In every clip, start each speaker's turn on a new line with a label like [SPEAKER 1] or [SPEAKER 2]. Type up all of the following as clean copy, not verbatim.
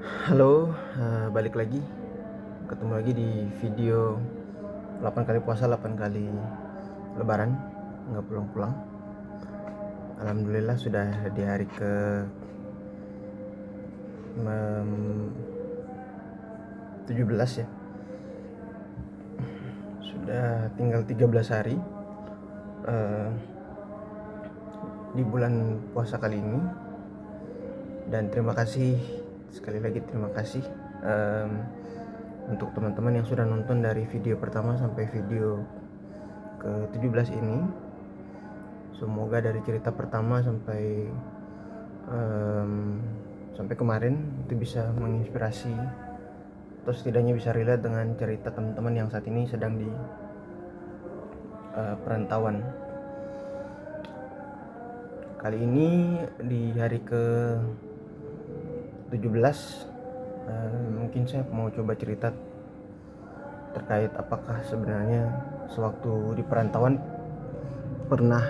[SPEAKER 1] Halo, balik lagi. Ketemu lagi di video 8 kali puasa 8 kali lebaran, nggak pulang-pulang. Alhamdulillah sudah di hari ke 17 ya. Sudah tinggal 13 hari eh, di bulan puasa kali ini. Dan terima kasih, sekali lagi terima kasih untuk teman-teman yang sudah nonton dari video pertama sampai video ke-17 ini. Semoga dari cerita pertama sampai kemarin itu bisa menginspirasi atau setidaknya bisa relate dengan cerita teman-teman yang saat ini sedang di perantauan. Kali ini di hari ke 17 mungkin saya mau coba cerita terkait apakah sebenarnya sewaktu di perantauan pernah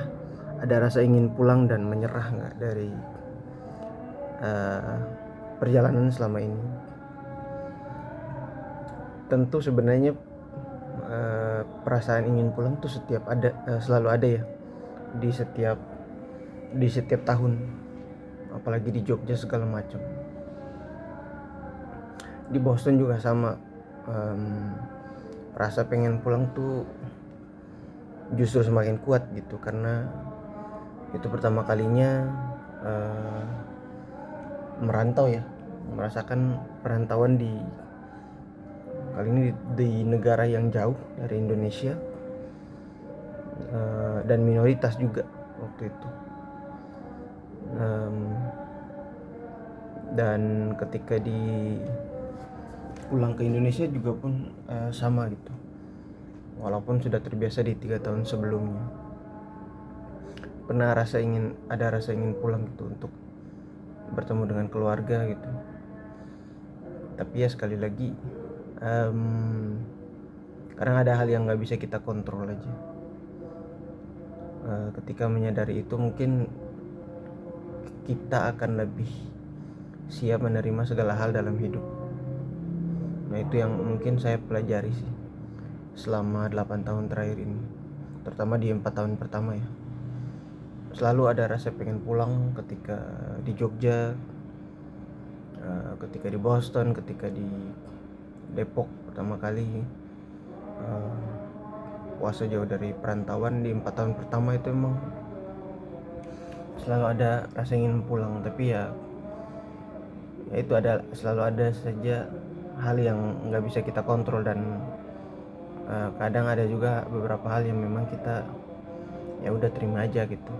[SPEAKER 1] ada rasa ingin pulang dan menyerah nggak dari perjalanan selama ini. Tentu sebenarnya perasaan ingin pulang tuh selalu ada ya di setiap tahun, apalagi di Jogja segala macam. Di Boston juga sama. Rasa pengen pulang tuh justru semakin kuat gitu, karena itu pertama kalinya merantau ya, merasakan perantauan kali ini di negara yang jauh dari Indonesia, dan minoritas juga waktu itu. Dan ketika pulang ke Indonesia juga pun sama gitu, walaupun sudah terbiasa di 3 tahun sebelumnya. Ada rasa ingin pulang gitu untuk bertemu dengan keluarga gitu. Tapi ya sekali lagi, kadang ada hal yang nggak bisa kita kontrol aja. Ketika menyadari itu, mungkin kita akan lebih siap menerima segala hal dalam hidup. Nah, itu yang mungkin saya pelajari sih selama 8 tahun terakhir ini, terutama di 4 tahun pertama ya. Selalu ada rasa pengen pulang ketika di Jogja, ketika di Boston, ketika di Depok pertama kali puasa jauh dari perantauan. Di 4 tahun pertama itu emang selalu ada rasa ingin pulang, tapi ya itu selalu ada saja hal yang nggak bisa kita kontrol. Dan kadang ada juga beberapa hal yang memang kita ya udah terima aja gitu.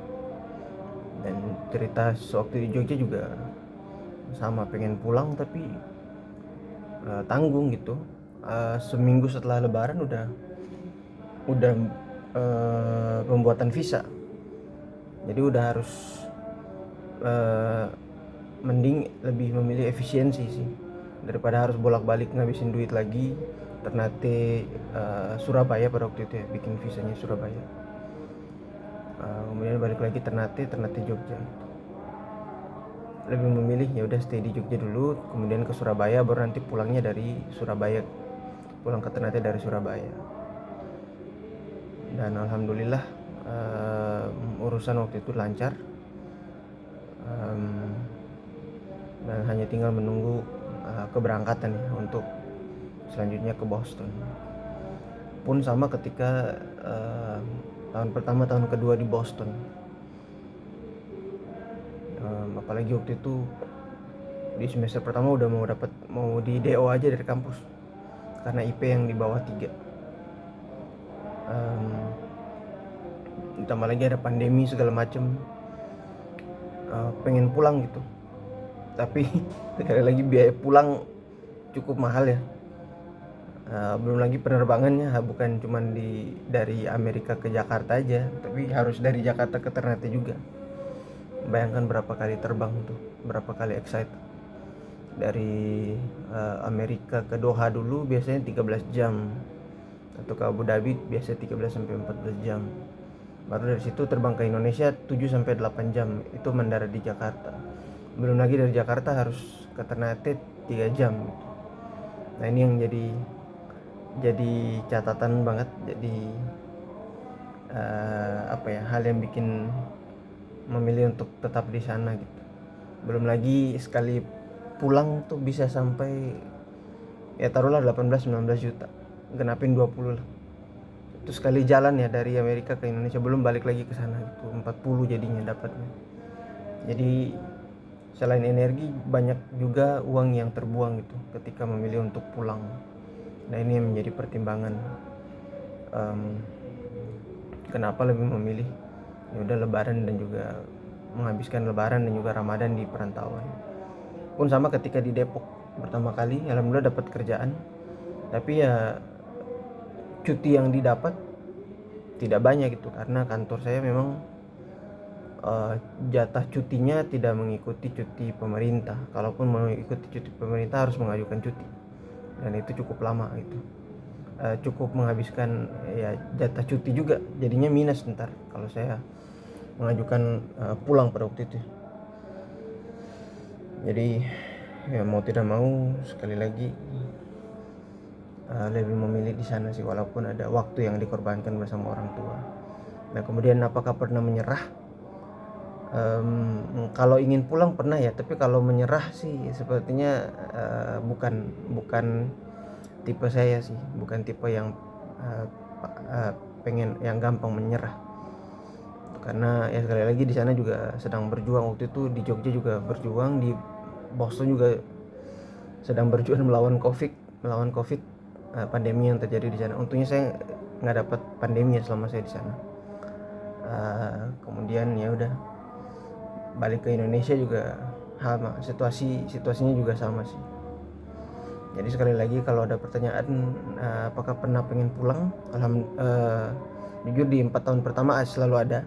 [SPEAKER 1] Dan cerita sewaktu di Jogja juga sama, pengen pulang tapi tanggung gitu. Seminggu setelah lebaran udah pembuatan visa, jadi udah harus mending lebih memilih efisiensi sih daripada harus bolak-balik ngabisin duit lagi. Ternate Surabaya pada waktu itu ya, bikin visanya Surabaya, kemudian balik lagi Ternate Jogja. Lebih memilih ya udah stay di Jogja dulu, kemudian ke Surabaya, baru nanti pulangnya dari Surabaya, pulang ke Ternate dari Surabaya. Dan alhamdulillah urusan waktu itu lancar, dan hanya tinggal menunggu keberangkatan ya untuk selanjutnya ke Boston. Pun sama ketika tahun pertama tahun kedua di Boston, apalagi waktu itu di semester pertama udah mau di DO aja dari kampus karena IP yang di bawah 3. Ditambah lagi ada pandemi segala macem. Pengen pulang gitu, tapi sekali lagi biaya pulang cukup mahal ya. Belum lagi penerbangannya bukan cuma dari Amerika ke Jakarta aja, tapi harus dari Jakarta ke Ternate juga. Bayangkan berapa kali terbang tuh, berapa kali excite. Dari Amerika ke Doha dulu biasanya 13 jam, atau ke Abu Dhabi biasanya 13 sampai 14 jam. Baru dari situ terbang ke Indonesia 7 sampai 8 jam, itu mendarat di Jakarta. belum lagi dari Jakarta harus ke Ternate 3 jam gitu. Nah ini yang jadi catatan banget, jadi apa ya, hal yang bikin memilih untuk tetap di sana gitu. Belum lagi sekali pulang tuh bisa sampai ya taruhlah 18-19 juta, genapin 20 lah. Itu sekali jalan ya dari Amerika ke Indonesia, belum balik lagi ke sana gitu, 40 jadinya dapatnya. Jadi selain energi banyak juga uang yang terbuang gitu ketika memilih untuk pulang. Nah ini yang menjadi pertimbangan kenapa lebih memilih ya udah Lebaran dan juga menghabiskan Lebaran dan juga Ramadan di perantauan. Pun sama ketika di Depok pertama kali, alhamdulillah dapat kerjaan, tapi ya cuti yang didapat tidak banyak gitu karena kantor saya memang jatah cutinya tidak mengikuti cuti pemerintah. Kalaupun mengikuti cuti pemerintah harus mengajukan cuti, dan itu cukup lama gitu. Cukup menghabiskan ya jatah cuti juga, jadinya minus ntar kalau saya mengajukan pulang pada waktu itu. Jadi ya mau tidak mau sekali lagi lebih memilih di sana sih, walaupun ada waktu yang dikorbankan bersama orang tua. Nah kemudian apakah pernah menyerah? Kalau ingin pulang pernah ya, tapi kalau menyerah sih sepertinya bukan tipe saya sih, bukan tipe yang pengen yang gampang menyerah. Karena ya sekali lagi di sana juga sedang berjuang, waktu itu di Jogja juga berjuang, di Boston juga sedang berjuang melawan COVID, pandemi yang terjadi di sana. Untungnya saya nggak dapat pandemi selama saya di sana. Kemudian ya udah balik ke Indonesia juga situasinya juga sama sih. Jadi sekali lagi kalau ada pertanyaan apakah pernah pengen pulang, jujur di 4 tahun pertama selalu ada.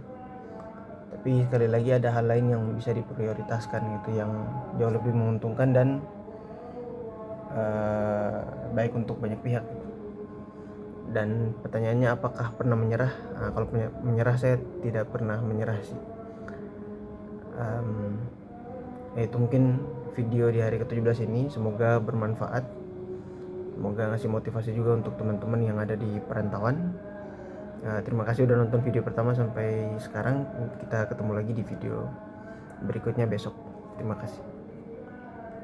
[SPEAKER 1] Tapi sekali lagi ada hal lain yang bisa diprioritaskan gitu, yang jauh lebih menguntungkan dan baik untuk banyak pihak. Dan pertanyaannya apakah pernah menyerah? Kalau menyerah saya tidak pernah menyerah sih. Itu mungkin video di hari ke-17 ini, semoga bermanfaat, semoga ngasih motivasi juga untuk teman-teman yang ada di perantauan. Terima kasih udah nonton video pertama sampai sekarang. Kita ketemu lagi di video berikutnya besok. Terima kasih.